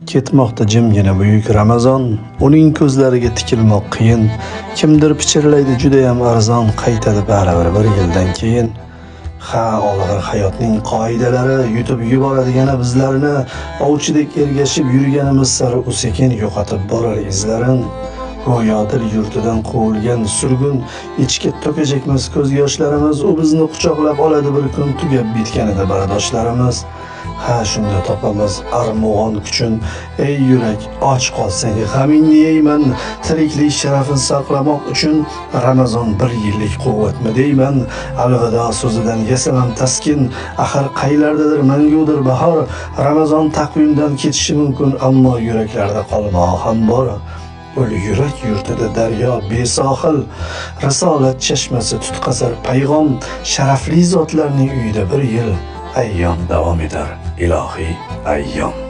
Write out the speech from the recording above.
Ketmoqda jimgina buyuk Ramazon, uning ko'zlariga tikilmoq qiyin. Kimdir pichirlaydi juda ham arzon, qaytadi baribir bir yildan keyin. Ha, olg'ir hayotning qoidalari yutib yuboradigan bizlarni, ovchidek ergashib yurganimiz sari sekin yo'qotib borar izlarin. Go'yodir yurtidan quvilgan surgun, ichga to'kajakmiz ko'z yoshlarimiz, u bizni quchoqlab oladi bir kun, tugab bitganida bardoshlarimiz. Ha, shunda topamiz armug'on kuchun, ey yurak, och qolsang g'amingni yeyman, tiriklik sharafini saqlamoq uchun Ramazon bir yillik quvvatmi deyman. Alvido so'zidan yasamam taskin, axir qaylardadir mangudir bahor. Ramazon taqvimdan ketishi mumkin, ammo yuraklarda qolmog'i ham bor. Ul yurak yurtida daryo besohil, risolat chashmasi tutqazar payg'om, sharafli zotlarning uyida bir yil ayyom davom etar, ilohiy ayyom.